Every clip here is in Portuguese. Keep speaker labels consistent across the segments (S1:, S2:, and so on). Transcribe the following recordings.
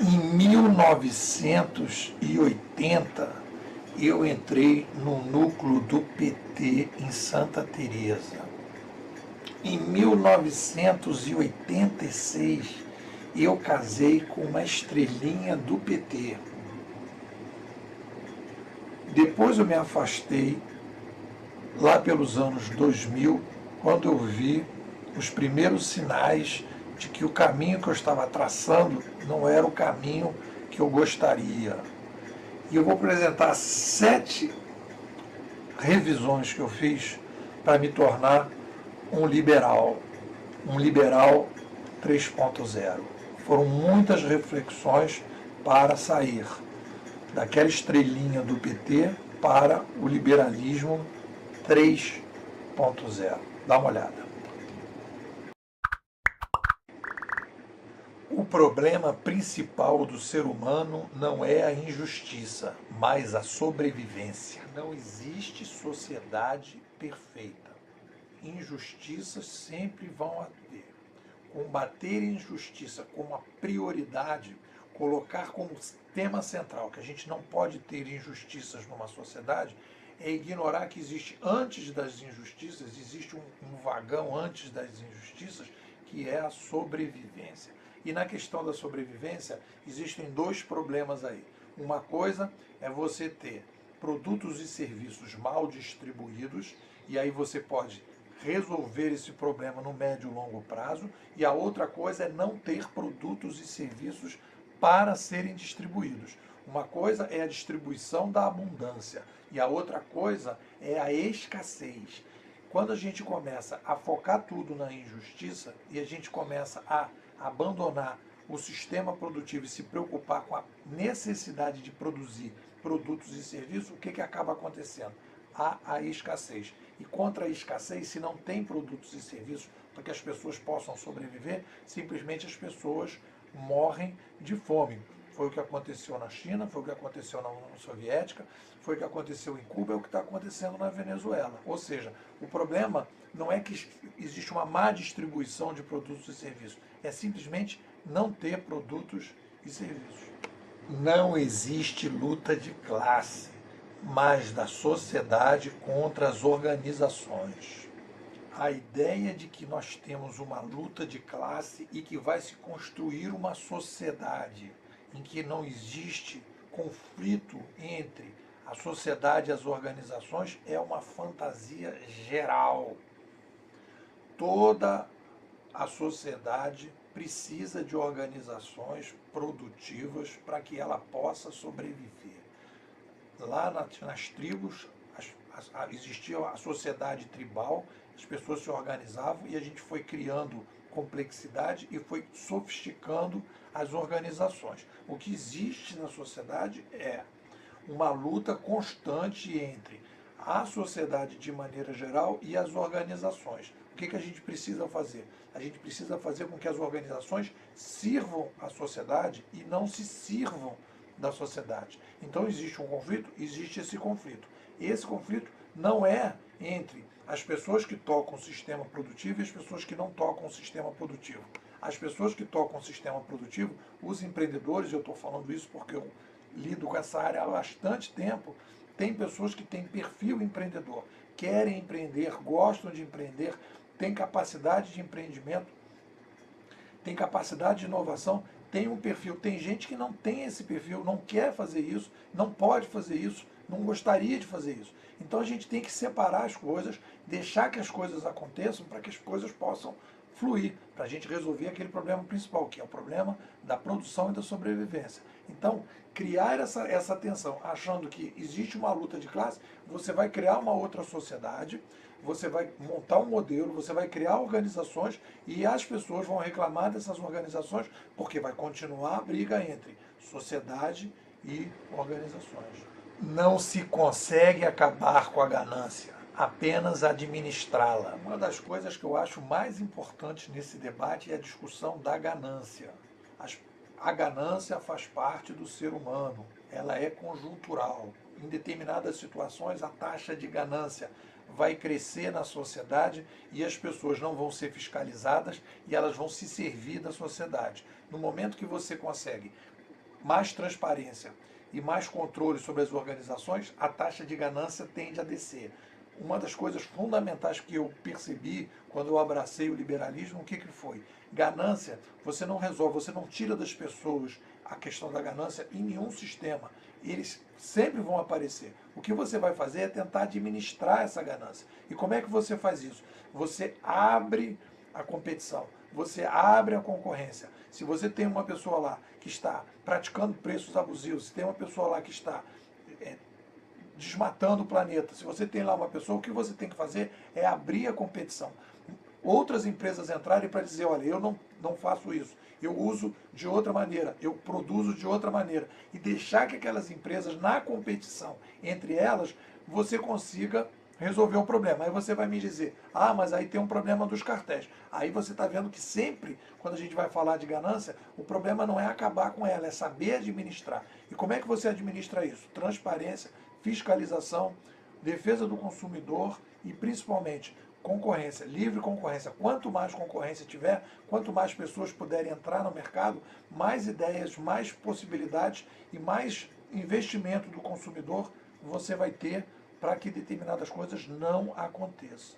S1: Em 1980, eu entrei no núcleo do PT em Santa Teresa. Em 1986, eu casei com uma estrelinha do PT. Depois eu me afastei, lá pelos anos 2000, quando eu vi os primeiros sinais de que o caminho que eu estava traçando não era o caminho que eu gostaria. E eu vou apresentar 7 revisões que eu fiz para me tornar um liberal 3.0. Foram muitas reflexões para sair daquela estrelinha do PT para o liberalismo 3.0. Dá uma olhada. O problema principal do ser humano não é a injustiça, mas a sobrevivência. Não existe sociedade perfeita. Injustiças sempre vão haver. Combater a injustiça como a prioridade, colocar como tema central que a gente não pode ter injustiças numa sociedade, é ignorar que existe antes das injustiças, existe um vagão antes das injustiças, que é a sobrevivência. E na questão da sobrevivência, existem 2 problemas aí. Uma coisa é você ter produtos e serviços mal distribuídos, e aí você pode resolver esse problema no médio e longo prazo, e a outra coisa é não ter produtos e serviços para serem distribuídos. Uma coisa é a distribuição da abundância, e a outra coisa é a escassez. Quando a gente começa a focar tudo na injustiça e a gente começa a abandonar o sistema produtivo e se preocupar com a necessidade de produzir produtos e serviços, o que acaba acontecendo? Há a escassez. E contra a escassez, se não tem produtos e serviços para que as pessoas possam sobreviver, simplesmente as pessoas morrem de fome. Foi o que aconteceu na China, foi o que aconteceu na União Soviética, foi o que aconteceu em Cuba, é o que está acontecendo na Venezuela. Ou seja, o problema não é que existe uma má distribuição de produtos e serviços, é simplesmente não ter produtos e serviços. Não existe luta de classe, mas da sociedade contra as organizações. A ideia de que nós temos uma luta de classe e que vai se construir uma sociedade em que não existe conflito entre a sociedade e as organizações é uma fantasia geral. Toda a sociedade precisa de organizações produtivas para que ela possa sobreviver. Lá nas tribos existia a sociedade tribal, as pessoas se organizavam e a gente foi criando complexidade e foi sofisticando as organizações. O que existe na sociedade é uma luta constante entre a sociedade de maneira geral e as organizações. O que a gente precisa fazer? A gente precisa fazer com que as organizações sirvam à sociedade e não se sirvam da sociedade. Então existe um conflito, existe esse conflito. E esse conflito não é entre as pessoas que tocam o sistema produtivo e as pessoas que não tocam o sistema produtivo. As pessoas que tocam o sistema produtivo, os empreendedores, eu estou falando isso porque eu lido com essa área há bastante tempo, tem pessoas que têm perfil empreendedor, querem empreender, gostam de empreender, têm capacidade de empreendimento, têm capacidade de inovação, tem um perfil. Tem gente que não tem esse perfil, não quer fazer isso, não pode fazer isso, não gostaria de fazer isso. Então a gente tem que separar as coisas, deixar que as coisas aconteçam para que as coisas possam fluir, para a gente resolver aquele problema principal, que é o problema da produção e da sobrevivência. Então, criar essa tensão, achando que existe uma luta de classe, você vai criar uma outra sociedade, você vai montar um modelo, você vai criar organizações e as pessoas vão reclamar dessas organizações porque vai continuar a briga entre sociedade e organizações. Não se consegue acabar com a ganância, apenas administrá-la. Uma das coisas que eu acho mais importantes nesse debate é a discussão da ganância. A ganância faz parte do ser humano, ela é conjuntural. Em determinadas situações, a taxa de ganância vai crescer na sociedade e as pessoas não vão ser fiscalizadas e elas vão se servir da sociedade. No momento que você consegue mais transparência e mais controle sobre as organizações, a taxa de ganância tende a descer. Uma das coisas fundamentais que eu percebi quando eu abracei o liberalismo, o que foi? Ganância, você não resolve, você não tira das pessoas a questão da ganância em nenhum sistema. Eles sempre vão aparecer. O que você vai fazer é tentar administrar essa ganância. E como é que você faz isso? Você abre a competição, você abre a concorrência. Se você tem uma pessoa lá que está praticando preços abusivos, se tem uma pessoa lá que está desmatando o planeta, se você tem lá uma pessoa, o que você tem que fazer é abrir a competição. Outras empresas entrarem para dizer, olha, eu não faço isso, eu uso de outra maneira, eu produzo de outra maneira. E deixar que aquelas empresas, na competição entre elas, você consiga resolver o problema. Aí você vai me dizer, mas aí tem um problema dos cartéis. Aí você está vendo que sempre, quando a gente vai falar de ganância, o problema não é acabar com ela, é saber administrar. E como é que você administra isso? Transparência, fiscalização, defesa do consumidor e, principalmente, concorrência, livre concorrência. Quanto mais concorrência tiver, quanto mais pessoas puderem entrar no mercado, mais ideias, mais possibilidades e mais investimento do consumidor você vai ter para que determinadas coisas não aconteçam.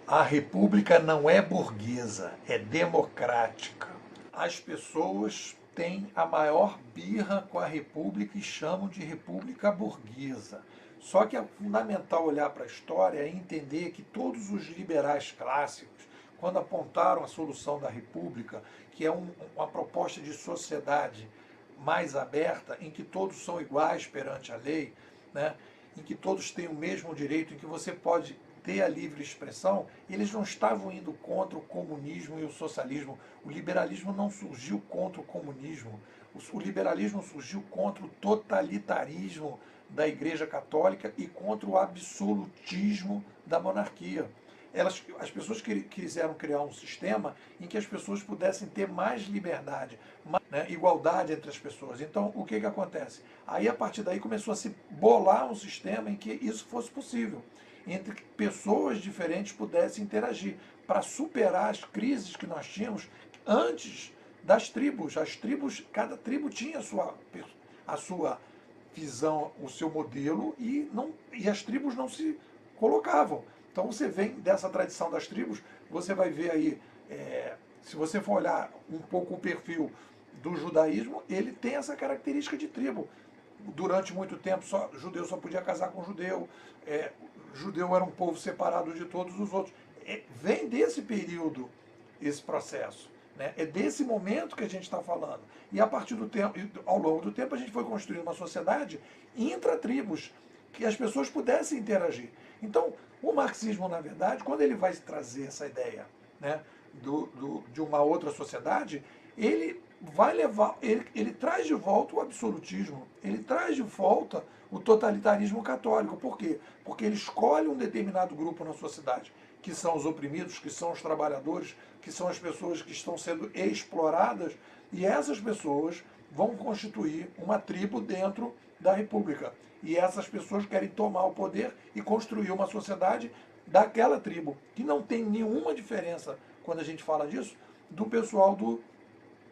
S1: A república não é burguesa, é democrática. As pessoas têm a maior birra com a república e chamam de república burguesa. Só que é fundamental olhar para a história e entender que todos os liberais clássicos, quando apontaram a solução da república, que é uma proposta de sociedade mais aberta, em que todos são iguais perante a lei, né? Em que todos têm o mesmo direito, em que você pode ter a livre expressão, eles não estavam indo contra o comunismo e o socialismo. O liberalismo não surgiu contra o comunismo. O liberalismo surgiu contra o totalitarismo da Igreja Católica e contra o absolutismo da monarquia. As pessoas quiseram criar um sistema em que as pessoas pudessem ter mais liberdade, né, igualdade entre as pessoas. Então, o que acontece? Aí, a partir daí, começou a se bolar um sistema em que isso fosse possível, entre que pessoas diferentes pudessem interagir, para superar as crises que nós tínhamos antes das tribos. As tribos, cada tribo tinha a sua visão, o seu modelo, e as tribos não se colocavam. Então você vem dessa tradição das tribos, você vai ver aí, se você for olhar um pouco o perfil do judaísmo, ele tem essa característica de tribo. Durante muito tempo, judeu só podia casar com judeu, judeu era um povo separado de todos os outros. Vem desse período esse processo. Né? É desse momento que a gente está falando. E a partir do tempo, ao longo do tempo, a gente foi construindo uma sociedade intra-tribos, que as pessoas pudessem interagir. Então, o marxismo, na verdade, quando ele vai trazer essa ideia, né, de uma outra sociedade, ele vai levar, ele traz de volta o absolutismo, ele traz de volta o totalitarismo católico. Por quê? Porque ele escolhe um determinado grupo na sociedade, que são os oprimidos, que são os trabalhadores, que são as pessoas que estão sendo exploradas, e essas pessoas vão constituir uma tribo dentro da República. E essas pessoas querem tomar o poder e construir uma sociedade daquela tribo, que não tem nenhuma diferença, quando a gente fala disso, do pessoal do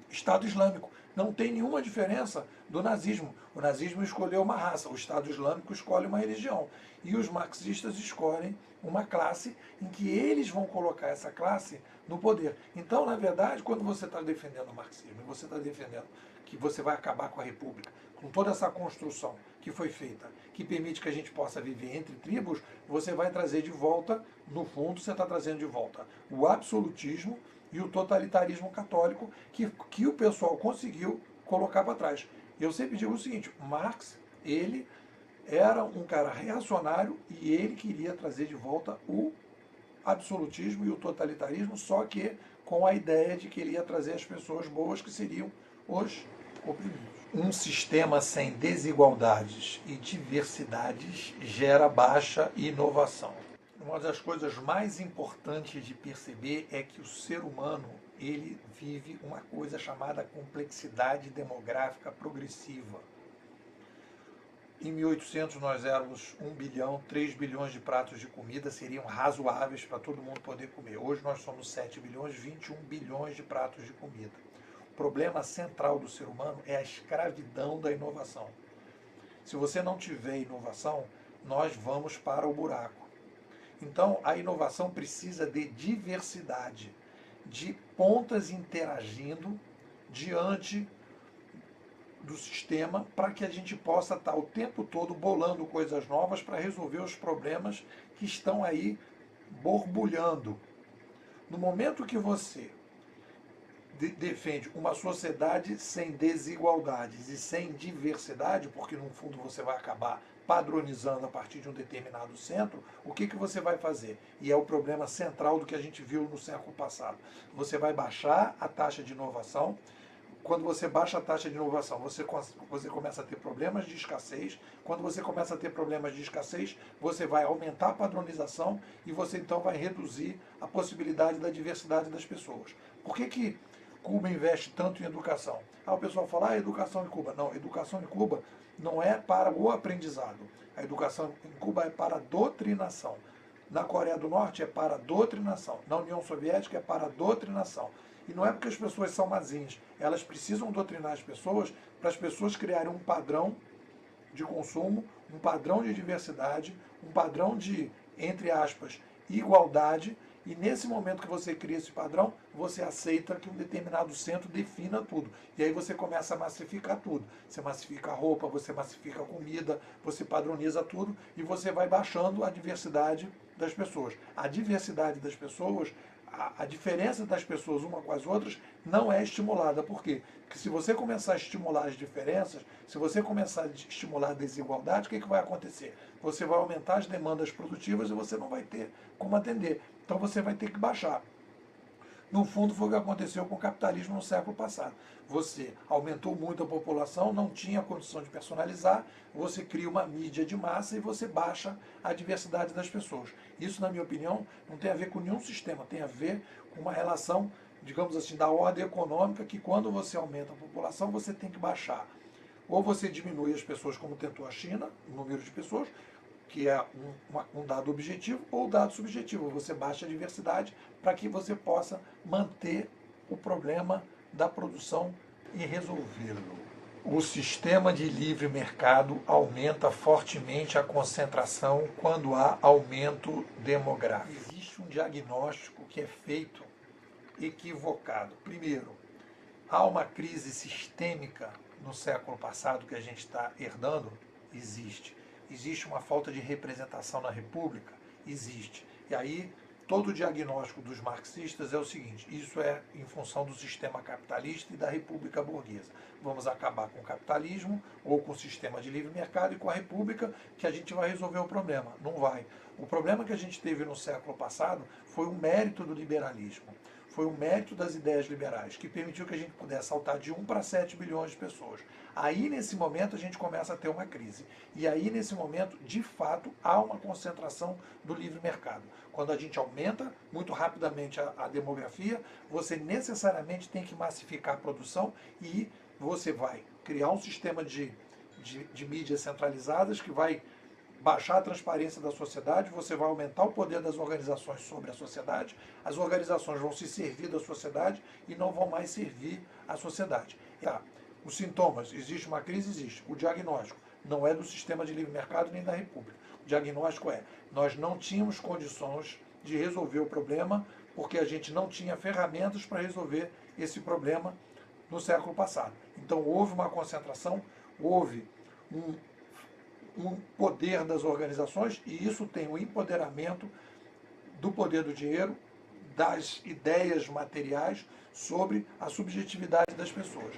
S1: Estado Islâmico. Não tem nenhuma diferença do nazismo. O nazismo escolheu uma raça, o Estado Islâmico escolhe uma religião. E os marxistas escolhem uma classe em que eles vão colocar essa classe no poder. Então, na verdade, quando você está defendendo o marxismo, e você está defendendo que você vai acabar com a república, com toda essa construção que foi feita, que permite que a gente possa viver entre tribos, você vai trazer de volta, no fundo, você está trazendo de volta o absolutismo e o totalitarismo católico que o pessoal conseguiu colocar para trás. Eu sempre digo o seguinte, Marx, ele era um cara reacionário e ele queria trazer de volta o absolutismo e o totalitarismo, só que com a ideia de que ele ia trazer as pessoas boas, que seriam os oprimidos. Um sistema sem desigualdades e diversidades gera baixa inovação. Uma das coisas mais importantes de perceber é que o ser humano, ele vive uma coisa chamada complexidade demográfica progressiva. Em 1800 nós éramos 1 bilhão, 3 bilhões de pratos de comida seriam razoáveis para todo mundo poder comer. Hoje nós somos 7 bilhões, 21 bilhões de pratos de comida. problema central do ser humano é a escravidão da inovação. Se você não tiver inovação, nós vamos para o buraco. Então, a inovação precisa de diversidade, de pontas interagindo diante do sistema, para que a gente possa estar o tempo todo bolando coisas novas para resolver os problemas que estão aí borbulhando. No momento que você defende uma sociedade sem desigualdades e sem diversidade, porque no fundo você vai acabar padronizando a partir de um determinado centro, o que você vai fazer? E é o problema central do que a gente viu no século passado. Você vai baixar a taxa de inovação. Quando você baixa a taxa de inovação, você começa a ter problemas de escassez. Quando você começa a ter problemas de escassez, você vai aumentar a padronização e você então vai reduzir a possibilidade da diversidade das pessoas. Por que Cuba investe tanto em educação? O pessoal fala, educação em Cuba. Não, educação em Cuba não é para o aprendizado. A educação em Cuba é para a doutrinação. Na Coreia do Norte é para a doutrinação. Na União Soviética é para a doutrinação. E não é porque as pessoas são mazinhas. Elas precisam doutrinar as pessoas para as pessoas criarem um padrão de consumo, um padrão de diversidade, um padrão de, entre aspas, igualdade. E nesse momento que você cria esse padrão, você aceita que um determinado centro defina tudo. E aí você começa a massificar tudo. Você massifica a roupa, você massifica a comida, você padroniza tudo e você vai baixando a diversidade das pessoas. A diversidade das pessoas, a diferença das pessoas uma com as outras não é estimulada. Por quê? Porque se você começar a estimular as diferenças, se você começar a estimular a desigualdade, o que vai acontecer? Você vai aumentar as demandas produtivas e você não vai ter como atender. Então você vai ter que baixar. No fundo, foi o que aconteceu com o capitalismo no século passado. Você aumentou muito a população, não tinha condição de personalizar, você cria uma mídia de massa e você baixa a diversidade das pessoas. Isso, na minha opinião, não tem a ver com nenhum sistema, tem a ver com uma relação, digamos assim, da ordem econômica, que quando você aumenta a população, você tem que baixar. Ou você diminui as pessoas, como tentou a China, o número de pessoas, que é um dado objetivo, ou dado subjetivo. Você baixa a diversidade para que você possa manter o problema da produção e resolvê-lo. O sistema de livre mercado aumenta fortemente a concentração quando há aumento demográfico. Existe um diagnóstico que é feito equivocado. Primeiro, há uma crise sistêmica no século passado que a gente está herdando? Existe. Existe uma falta de representação na República? Existe. E aí, todo o diagnóstico dos marxistas é o seguinte: isso é em função do sistema capitalista e da República Burguesa. Vamos acabar com o capitalismo ou com o sistema de livre mercado e com a República que a gente vai resolver o problema. Não vai. O problema que a gente teve no século passado foi um mérito do liberalismo. Foi um mérito das ideias liberais, que permitiu que a gente pudesse saltar de 1 para 7 bilhões de pessoas. Aí, nesse momento, a gente começa a ter uma crise. E aí, nesse momento, de fato, há uma concentração do livre mercado. Quando a gente aumenta muito rapidamente a demografia, você necessariamente tem que massificar a produção e você vai criar um sistema de mídias centralizadas que vai baixar a transparência da sociedade, você vai aumentar o poder das organizações sobre a sociedade, as organizações vão se servir da sociedade e não vão mais servir a sociedade. Tá. Os sintomas, existe uma crise? Existe. O diagnóstico não é do sistema de livre mercado nem da República. O diagnóstico é, nós não tínhamos condições de resolver o problema porque a gente não tinha ferramentas para resolver esse problema no século passado. Então houve uma concentração, houve um poder das organizações e isso tem o empoderamento do poder do dinheiro, das ideias materiais sobre a subjetividade das pessoas.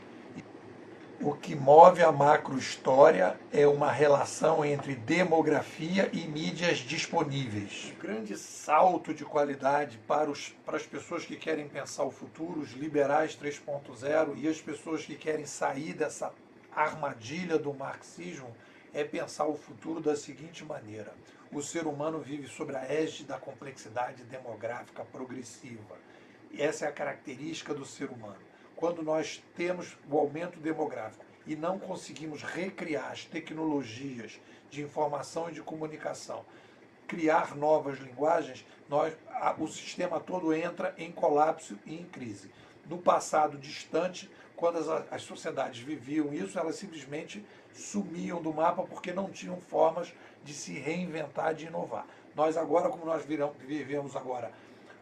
S1: O que move a macrohistória é uma relação entre demografia e mídias disponíveis. Um grande salto de qualidade para as pessoas que querem pensar o futuro, os liberais 3.0 e as pessoas que querem sair dessa armadilha do marxismo, é pensar o futuro da seguinte maneira: o ser humano vive sobre a égide da complexidade demográfica progressiva. E essa é a característica do ser humano. Quando nós temos o aumento demográfico e não conseguimos recriar as tecnologias de informação e de comunicação, criar novas linguagens, o sistema todo entra em colapso e em crise. No passado distante, quando as sociedades viviam isso, elas simplesmente sumiam do mapa porque não tinham formas de se reinventar, de inovar. Nós agora, como nós vivemos agora,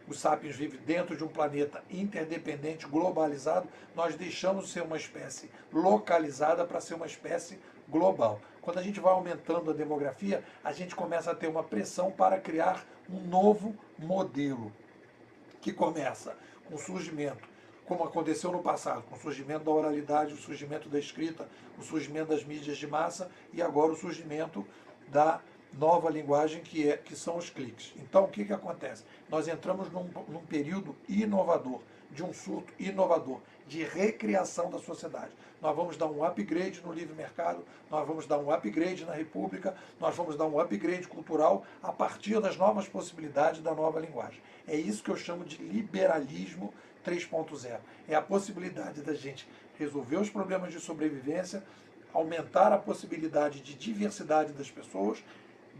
S1: os sapiens vivem dentro de um planeta interdependente, globalizado, nós deixamos de ser uma espécie localizada para ser uma espécie global. Quando a gente vai aumentando a demografia, a gente começa a ter uma pressão para criar um novo modelo, que começa com o surgimento, como aconteceu no passado, com o surgimento da oralidade, o surgimento da escrita, o surgimento das mídias de massa e agora o surgimento da nova linguagem que são os cliques. Então, o que acontece? Nós entramos num período inovador, de um surto inovador, de recriação da sociedade. Nós vamos dar um upgrade no livre mercado, nós vamos dar um upgrade na república, nós vamos dar um upgrade cultural a partir das novas possibilidades da nova linguagem. É isso que eu chamo de liberalismo 3.0. É a possibilidade da gente resolver os problemas de sobrevivência, aumentar a possibilidade de diversidade das pessoas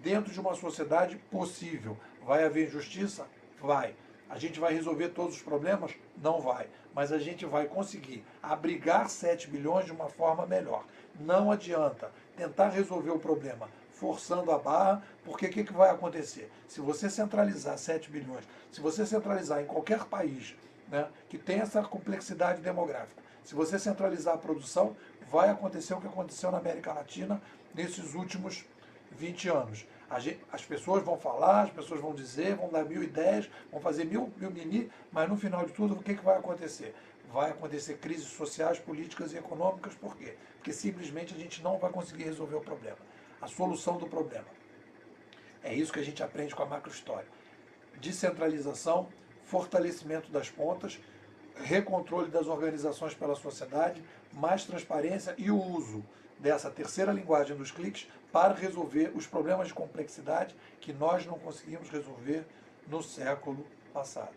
S1: dentro de uma sociedade possível. Vai haver injustiça? Vai. A gente vai resolver todos os problemas? Não vai. Mas a gente vai conseguir abrigar 7 bilhões de uma forma melhor. Não adianta tentar resolver o problema forçando a barra, porque o que vai acontecer? Se você centralizar 7 bilhões, se você centralizar em qualquer país, né, que tem essa complexidade demográfica, se você centralizar a produção, vai acontecer o que aconteceu na América Latina nesses últimos 20 anos. As pessoas vão falar, as pessoas vão dizer, vão dar 1000 ideias, vão fazer mil mini, mas no final de tudo, o que vai acontecer? Vai acontecer crises sociais, políticas e econômicas. Por quê? Porque simplesmente a gente não vai conseguir resolver o problema. A solução do problema. É isso que a gente aprende com a macrohistória. Descentralização, fortalecimento das pontas, recontrole das organizações pela sociedade, mais transparência e o uso dessa terceira linguagem dos cliques para resolver os problemas de complexidade que nós não conseguimos resolver no século passado.